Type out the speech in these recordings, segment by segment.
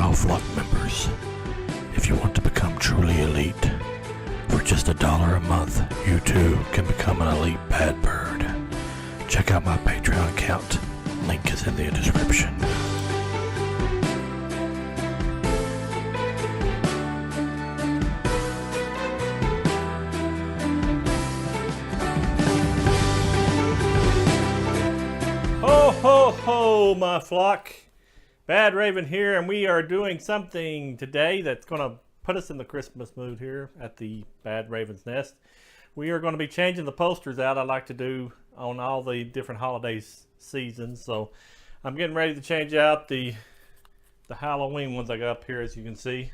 Now Flock Members, if you want to become truly elite, for just $1 a month, you too can become an elite bad bird. Check out my Patreon account. Link is in the description. Ho ho ho, my flock. Badraven here, and we are doing something today that's going to put us in the Christmas mood here at the Badraven's Nest. We are going to be changing the posters out I like to do on all the different holiday seasons. So I'm getting ready to change out the Halloween ones I got up here, as you can see.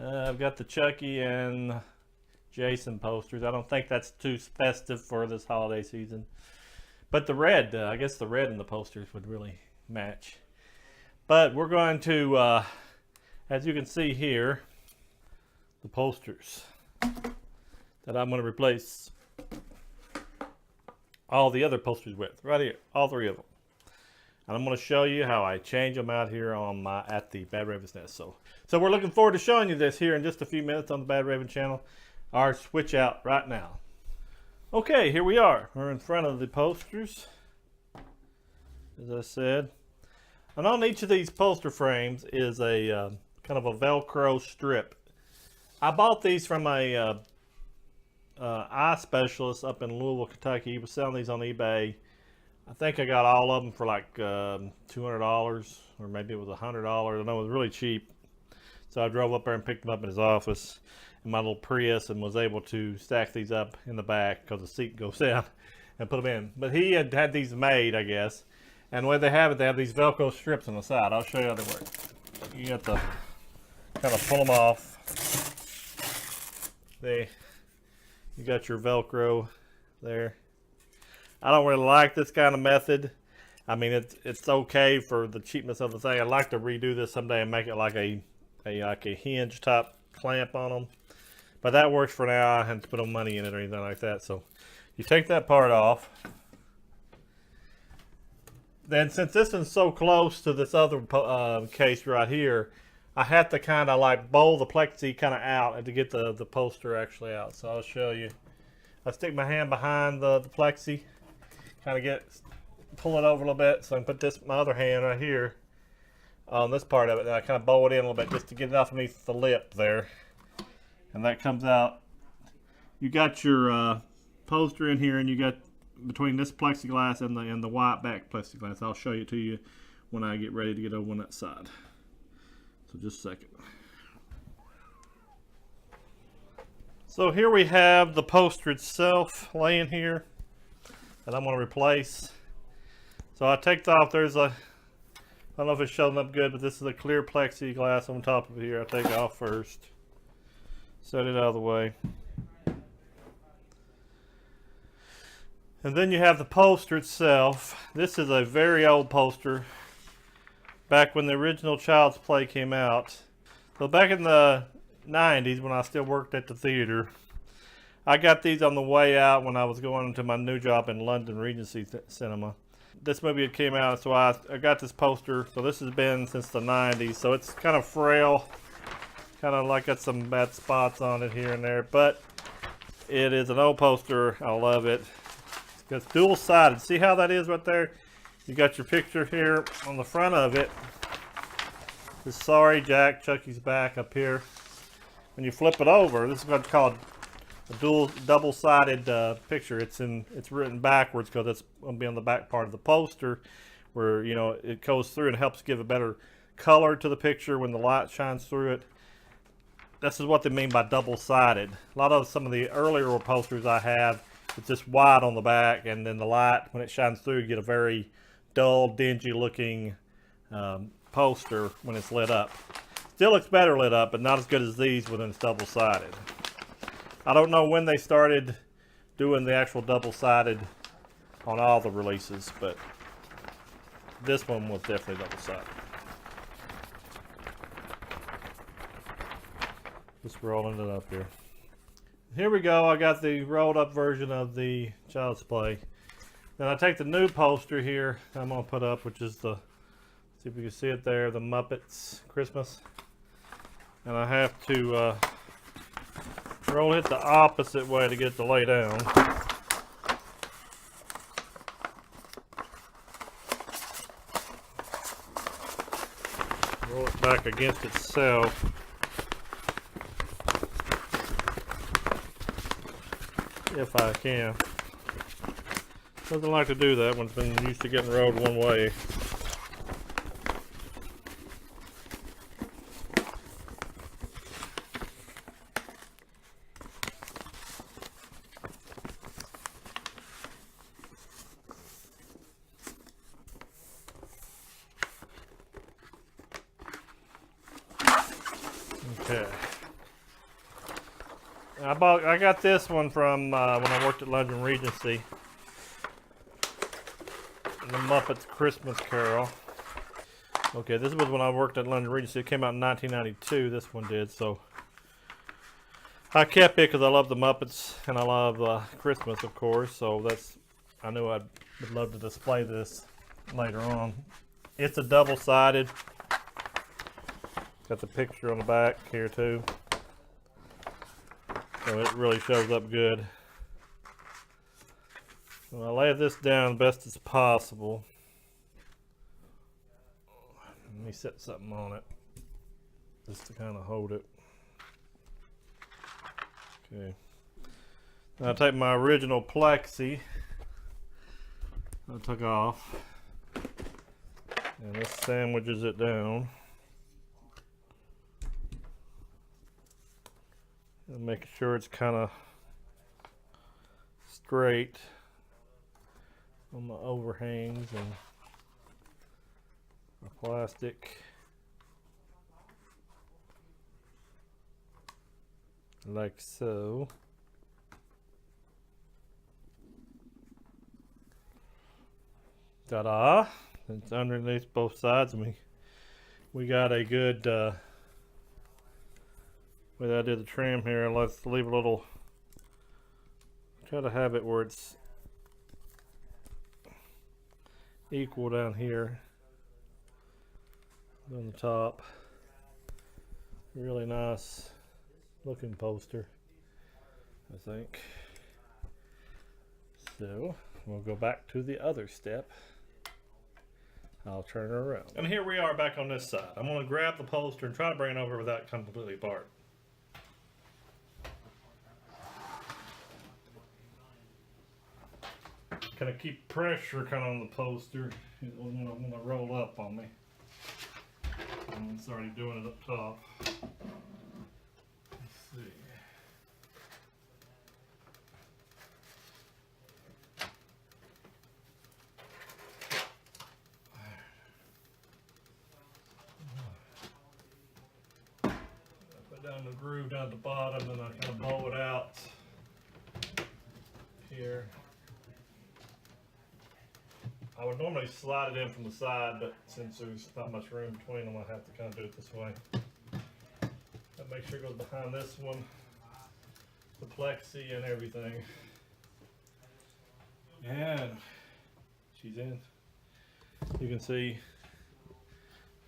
I've got the Chucky and Jason posters. I don't think that's too festive for this holiday season. But the red, I guess the red in the posters would really match. But we're going to, as you can see here, the posters that I'm going to replace all the other posters with, right here, all three of them. And I'm going to show you how I change them out here on at the Badraven's Nest. So we're looking forward to showing you this here in just a few minutes on the Badraven channel. Our switch out right now. Okay, here we are. We're in front of the posters, as I said. And on each of these poster frames is a kind of a Velcro strip. I bought these from a eye specialist up in Louisville, Kentucky. He was selling these on eBay. I think I got all of them for like $200, or maybe it was $100. I know it was really cheap. So I drove up there and picked them up in his office in my little Prius and was able to stack these up in the back because the seat goes down and put them in. But he had these made, I guess. And the way they have it, they have these Velcro strips on the side. I'll show you how they work. You have to kind of pull them off. You got your Velcro there. I don't really like this kind of method. I mean, it's okay for the cheapness of the thing. I'd like to redo this someday and make it like a hinge type clamp on them. But that works for now. I haven't put no money in it or anything like that. So you take that part off. Then since this one's so close to this other case right here, I have to kind of like bowl the plexi kind of out and to get the poster actually out. So I'll show you. I stick my hand behind the plexi, kind of pull it over a little bit, so I can put my other hand right here on this part of it, and I kind of bowl it in a little bit just to get it off underneath the lip there. And that comes out. You got your poster in here, and you got between this plexiglass and the white back plexiglass. I'll show you to you when I get ready to get over on that side. So just a second. So here we have the poster itself laying here that I'm going to replace. So I take off, I don't know if it's showing up good, but this is a clear plexiglass on top of here. I take it off first. Set it out of the way. And then you have the poster itself. This is a very old poster. Back when the original Child's Play came out. So back in the 90s when I still worked at the theater, I got these on the way out when I was going to my new job in London Regency Cinema. This movie had came out, so I got this poster. So this has been since the 90s. So it's kind of frail. Kind of like got some bad spots on it here and there. But it is an old poster. I love it. It's dual-sided. See how that is right there? You got your picture here on the front of it. This Sorry Jack, Chucky's back up here. When you flip it over, this is what's called a double-sided picture. It's written backwards because it's going to be on the back part of the poster, where it goes through and helps give a better color to the picture when the light shines through it. This is what they mean by double-sided. Some of the earlier posters I have, it's just white on the back, and then the light, when it shines through, you get a very dull, dingy looking poster when it's lit up. Still looks better lit up, but not as good as these when it's double-sided. I don't know when they started doing the actual double-sided on all the releases, but this one was definitely double-sided. Just rolling it up here. Here we go. I got the rolled up version of the Child's Play. Then I take the new poster here I'm going to put up, which is the See if you can see it there, the Muppets Christmas. And I have to roll it the opposite way to get it to lay down. Roll it back against itself. If I can. Doesn't like to do that when it's been used to getting rolled one way. Okay. I got this one from when I worked at London Regency. The Muppets Christmas Carol. Okay, this was when I worked at London Regency. It came out in 1992. This one did, so I kept it because I love the Muppets and I love Christmas, of course. So I knew I would love to display this later on. It's a double-sided. Got the picture on the back here too. So it really shows up good. So I lay this down best as possible. Let me set something on it just to kind of hold it. Okay. Now I take my original plexi I took off, and this sandwiches it down. And making sure it's kind of straight on the overhangs and the plastic. Like so. Ta-da! It's underneath both sides of me. We got a good way I did the trim here. Let's leave a little, try to have it where it's equal down here on the top. Really nice looking poster, I think. So we'll go back to the other step. I'll turn it around. And here we are back on this side. I'm going to grab the poster and try to bring it over without it coming completely apart. Kind of keep pressure kind of on the poster. It doesn't want to roll up on me. And it's already doing it up top. Let's see. Put down the groove down at the bottom, and I kind of bow it out here. I would normally slide it in from the side, but since there's not much room between them, I have to kind of do it this way. That make sure it goes behind this one, the plexi and everything. And she's in. You can see,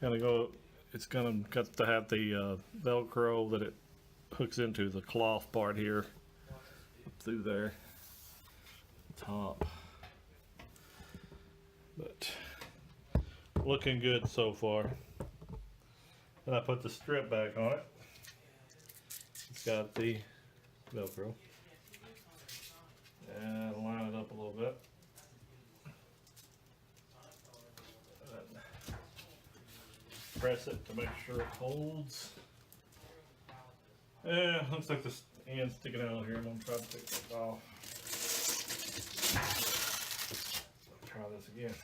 kind of go. It's gonna got to have the Velcro that it hooks into the cloth part here, up through there, top. But looking good so far. Then I put the strip back on it. It's got the Velcro. And line it up a little bit. And press it to make sure it holds. And looks like this end's sticking out of here. I'm going to try to take that off. Try this again.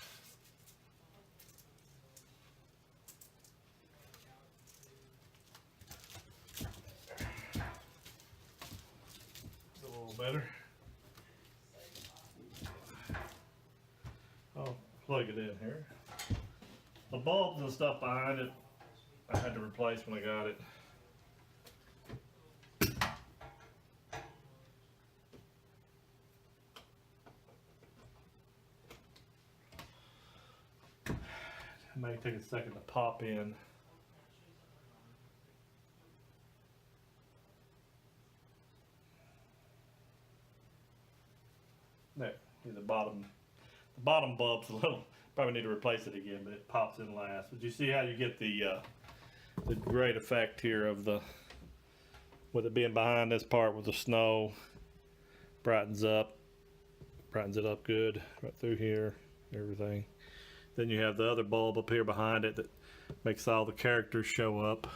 It's a little better. I'll plug it in here. The bulbs and stuff behind it, I had to replace when I got it. may take a second to pop in. There, the bottom bulb's a little, probably need to replace it again, but it pops in last. But you see how you get the great effect here of the, with it being behind this part with the snow, brightens it up good right through here, everything. Then you have the other bulb up here behind it that makes all the characters show up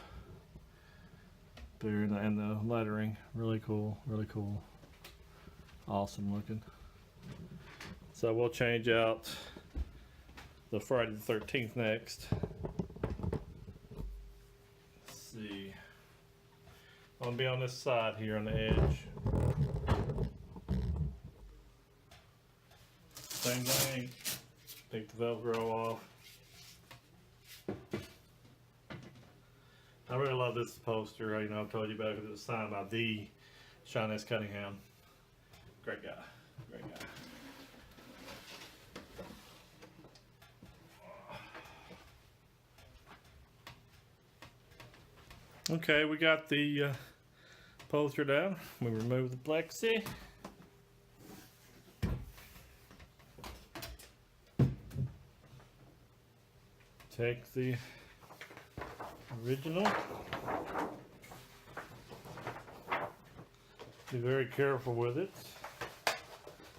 there, and the lettering. Really cool, really cool. Awesome looking. So we'll change out the Friday the 13th next. Let's see. I'm gonna be on this side here on the edge. Same thing. Take the Velcro off. I really love this poster. You know, I've told you about it because it was signed by the Sean S. Cunningham. Great guy. Great guy. Okay, we got the poster down. We remove the plexi. Take the original. Be very careful with it.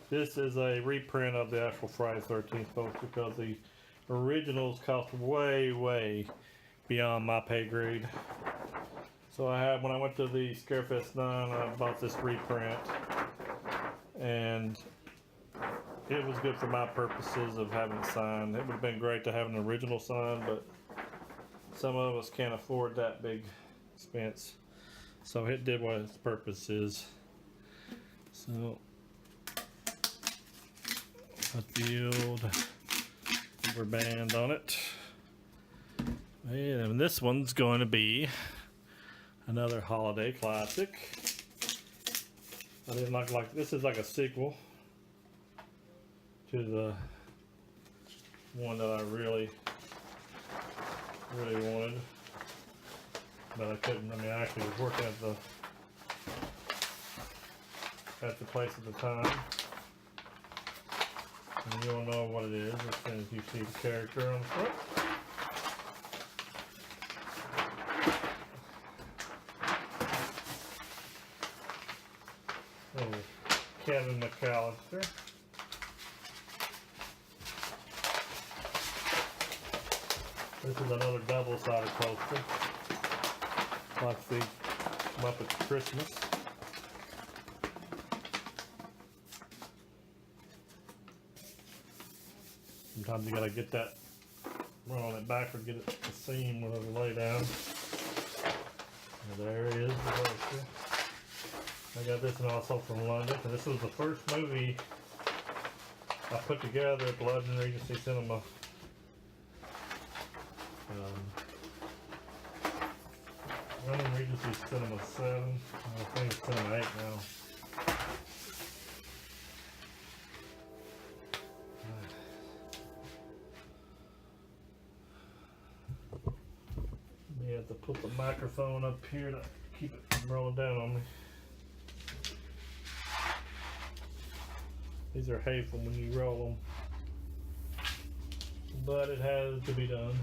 This is a reprint of the actual Friday the 13th poster because the originals cost way, way beyond my pay grade. So when I went to the Scarefest 9, I bought this reprint, and it was good for my purposes of having it signed. It would have been great to have an original signed, but some of us can't afford that big expense. So it did what its purpose is. So put the old rubber band on it. And this one's going to be another holiday classic. I didn't like this is like a sequel to the one that I really wanted, but I couldn't. I mean, I actually was working at the place at the time, and you'll know what it is as soon as you see the character on the front. Oh, Kevin McAllister. This is another double-sided poster, like the Muppets Christmas. Sometimes you gotta get that, run on it backward, get it the seam with it lay down. And there it is, the poster. I got this one also from London, and this was the first movie I put together at the London Regency Cinema. London Regency Cinema 7, I think it's Cinema 8 now. You have to put the microphone up here to keep it from rolling down on me. These are hateful when you roll them, but it has to be done.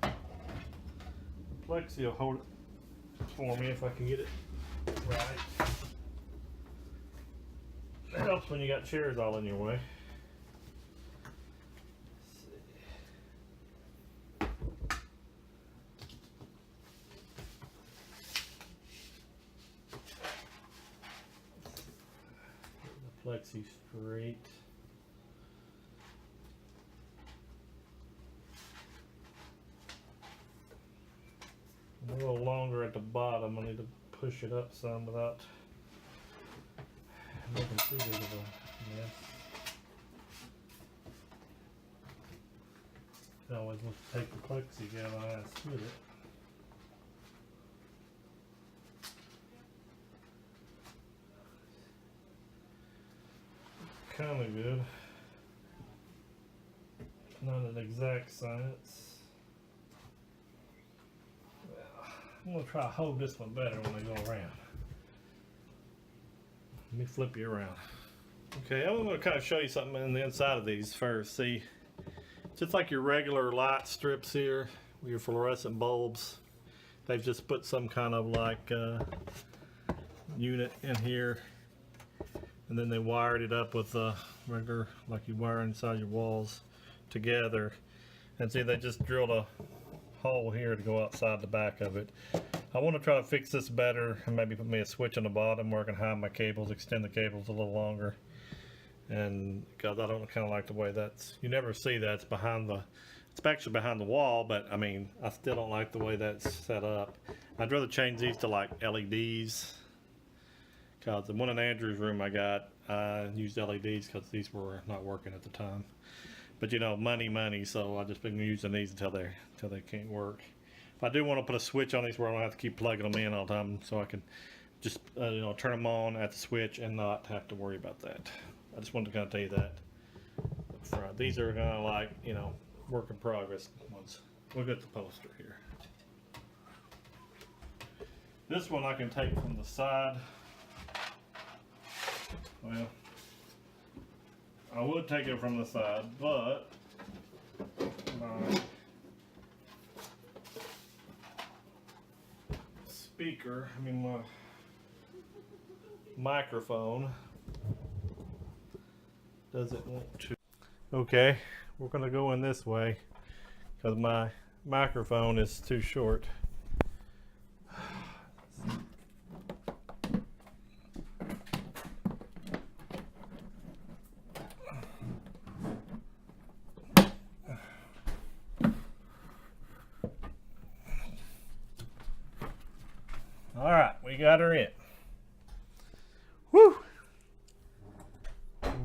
The plexi will hold it for me if I can get it right. It helps when you got chairs all in your way. Plexi straight. A little longer at the bottom. I need to push it up some without making too big of a mess. You can always take the plexi down and smooth it. kind of good. Not an exact science. Well, I'm going to try to hold this one better when I go around. Let me flip you around. Okay, I'm going to kind of show you something in the inside of these first. See, just like your regular light strips here, with your fluorescent bulbs, they've just put some kind of like unit in here, and then they wired it up with a regular, like you wire inside your walls together. And see, they just drilled a hole here to go outside the back of it. I want to try to fix this better and maybe put me a switch on the bottom where I can hide my cables, extend the cables a little longer. And because I don't kind of like the way that's, you never see that, it's behind the, it's actually behind the wall, but I mean, I still don't like the way that's set up. I'd rather change these to like LEDs, because the one in Andrew's room I used LEDs because these were not working at the time. But you know, money, so I've just been using these until they can't work. If I do want to put a switch on these where I don't have to keep plugging them in all the time, so I can just you know, turn them on at the switch and not have to worry about that. I just wanted to kind of tell you that up front. These are kind of like, you know, work in progress ones. We'll get the poster here. This one I can take from the side. Well, I would take it from the side, but my speaker, my microphone doesn't want to. Okay, we're gonna go in this way because my microphone is too short. All right, we got her in. Woo!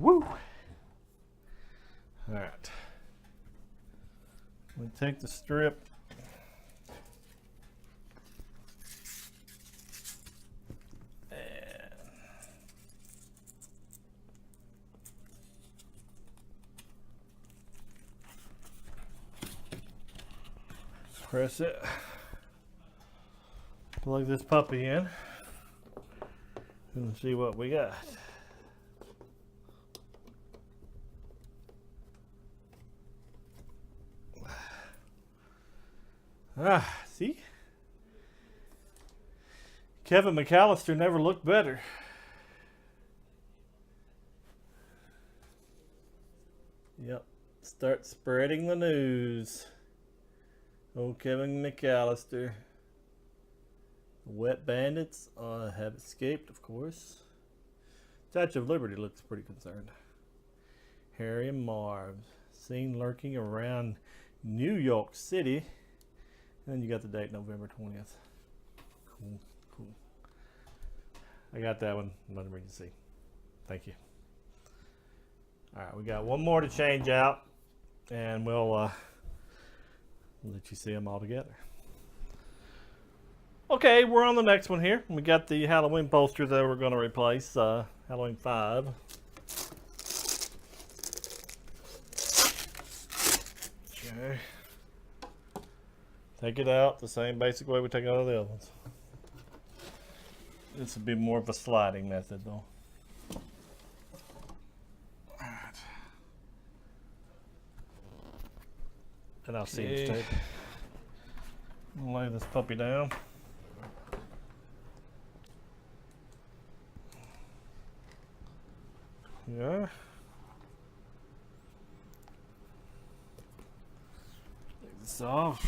Woo! All right. We take the strip. And press it. Plug this puppy in and see what we got. Ah, see? Kevin McAllister never looked better. Yep, start spreading the news. Oh, Kevin McAllister. The wet bandits have escaped, of course. Statue of Liberty looks pretty concerned. Harry and Marv seen lurking around New York City. And you got the date, November 20th. Cool, cool. I got that one. Let me see. Thank you. All right, we got one more to change out, and we'll let you see them all together. Okay, we're on the next one here. We got the Halloween poster that we're going to replace, Halloween 5. Okay. Take it out the same basic way we take out all the other ones. This would be more of a sliding method though. Alright. And I'll see you tape. I'll lay this puppy down. Yeah. Take this off.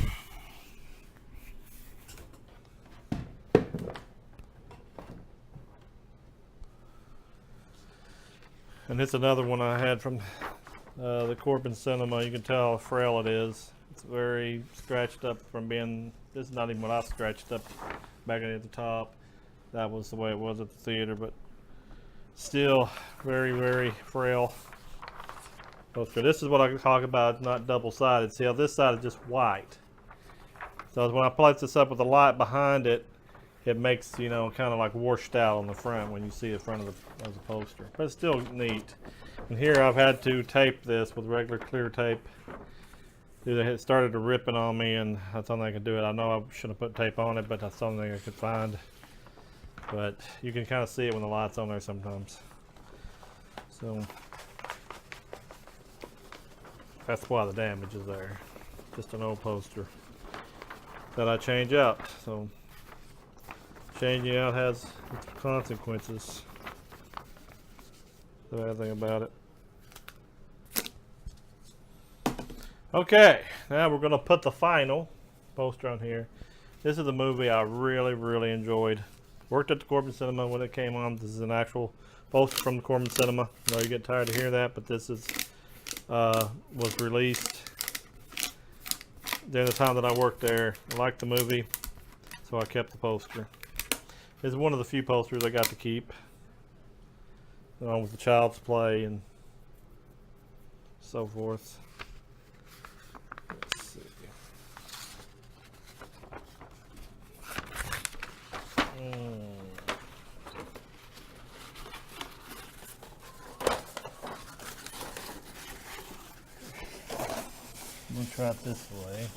And it's another one I had from the Corbin Cinema. You can tell how frail it is. It's very scratched up from being, this is not even what I scratched up back at the top. That was the way it was at the theater, but still very, very frail poster. This is what I talk about, not double-sided. See how this side is just white. So when I place this up with the light behind it, it makes, you know, kind of like washed out on the front when you see the front of the poster. But it's still neat. And here I've had to tape this with regular clear tape. It started to ripping on me, and that's the only thing I could do it. I know I should have put tape on it, but that's the only thing I could find. But you can kind of see it when the light's on there sometimes. So that's why the damage is there. Just an old poster that I change out. So changing out has its consequences. The bad thing about it. Okay, now we're gonna put the final poster on here. This is a movie I really enjoyed. Worked at the Corbin Cinema when it came on. This is an actual poster from the Corbin Cinema. I know you get tired of hearing that, but this is was released during the time that I worked there. I liked the movie, so I kept the poster. It's one of the few posters I got to keep, along with the Child's Play and so forth. Let's see. We'll try it this way.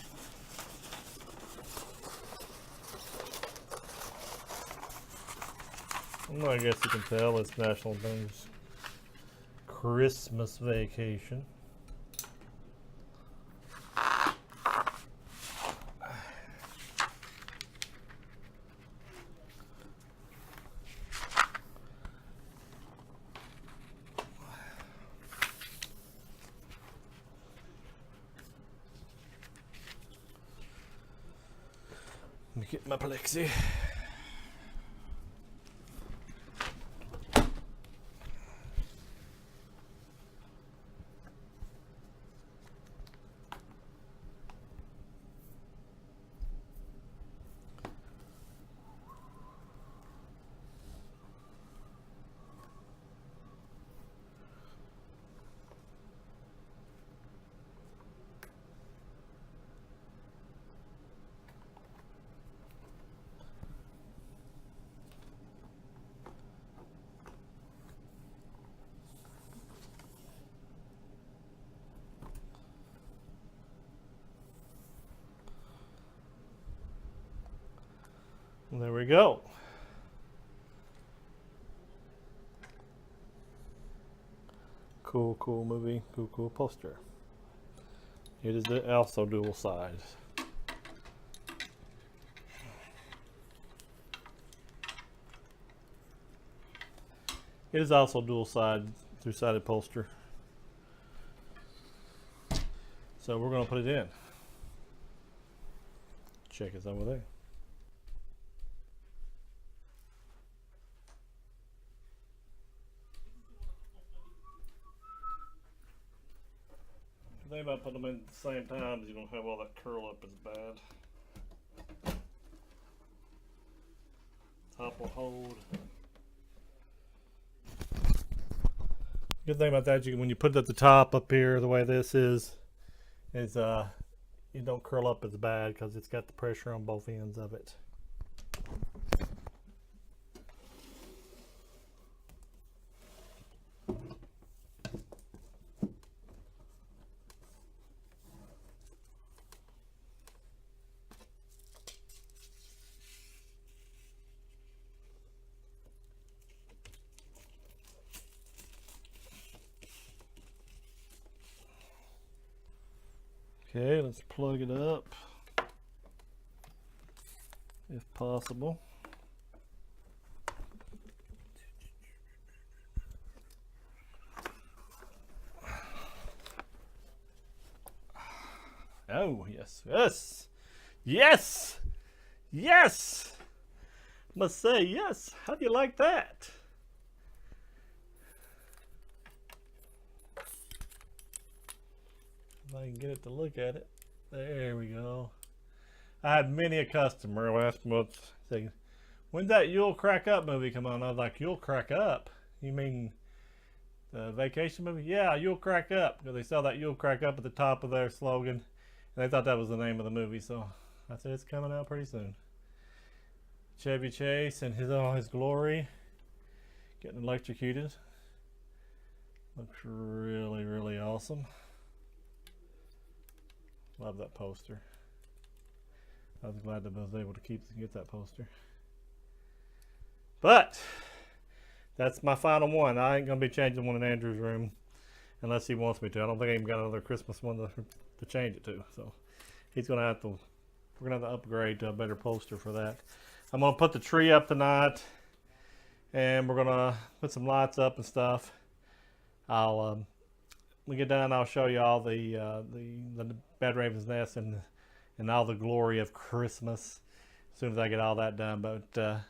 Well, I guess you can tell it's National Lampoon's Christmas Vacation. Let me get my plexi. There we go. Cool movie, cool poster. It is also dual side. It is also dual side, two-sided poster. So we're gonna put it in. Check it's over there. The thing about putting them in at the same time is you don't have all that curl up as bad. Top will hold. Good thing about that, when you put it at the top up here, the way this is you don't curl up as bad because it's got the pressure on both ends of it. Okay, let's plug it up if possible. Oh, yes. Must say yes. How do you like that? If I can get it to look at it. There we go. I had many a customer who asked me, when's that You'll Crack Up movie come on? I was like, You'll Crack Up? You mean the vacation movie? Yeah, You'll Crack Up. Because they saw that You'll Crack Up at the top of their slogan. And they thought that was the name of the movie. So I said, it's coming out pretty soon. Chevy Chase and all his glory. Getting electrocuted. Looks really, really awesome. Love that poster. I was glad that I was able to get that poster. But that's my final one. I ain't gonna be changing one in Andrew's room unless he wants me to. I don't think I even got another Christmas one to change it to. So he's gonna have to. We're gonna have to upgrade to a better poster for that. I'm gonna put the tree up tonight, and we're gonna put some lights up and stuff. When we get done, I'll show you all the Badraven's nest and all the glory of Christmas as soon as I get all that done. But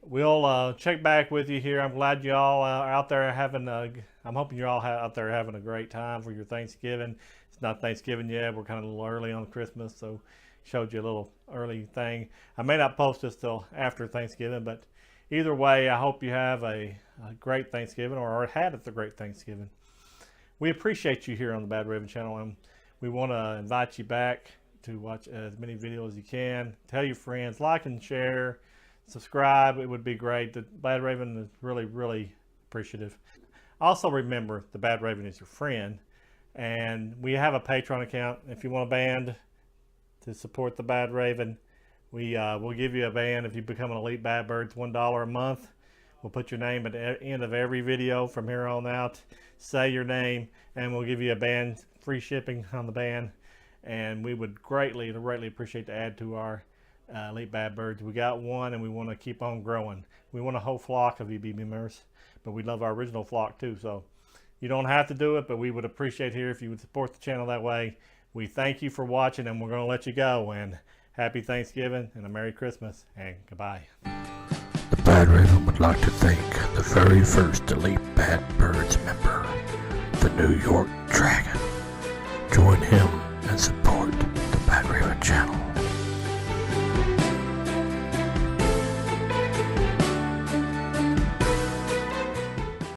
we'll check back with you here. I'm glad you all are out there having I'm hoping you're all out there having a great time for your Thanksgiving. It's not Thanksgiving yet. We're kind of a little early on Christmas, so showed you a little early thing. I may not post this till after Thanksgiving, but either way, I hope you have a great Thanksgiving or had a great Thanksgiving. We appreciate you here on the Badraven channel, and we want to invite you back to watch as many videos as you can. Tell your friends, like and share, subscribe. It would be great. The Badraven is really, really appreciative. Also remember, the Badraven is your friend, and we have a Patreon account. If you want a band to support the Badraven, we'll give you a band if you become an Elite Bad Bird. It's $1 a month. We'll put your name at the end of every video from here on out. Say your name, and we'll give you a band, free shipping on the band. And we would greatly appreciate to add to our Elite Bad Birds. We got one, and we want to keep on growing. We want a whole flock of EBB members, but we love our original flock too. So you don't have to do it, but we would appreciate here if you would support the channel that way. We thank you for watching, and we're going to let you go. And happy Thanksgiving and a Merry Christmas, and goodbye. The Badraven would like to thank the very first Elite Bad Birds member, the New York Dragon. Join him and support the Badraven channel.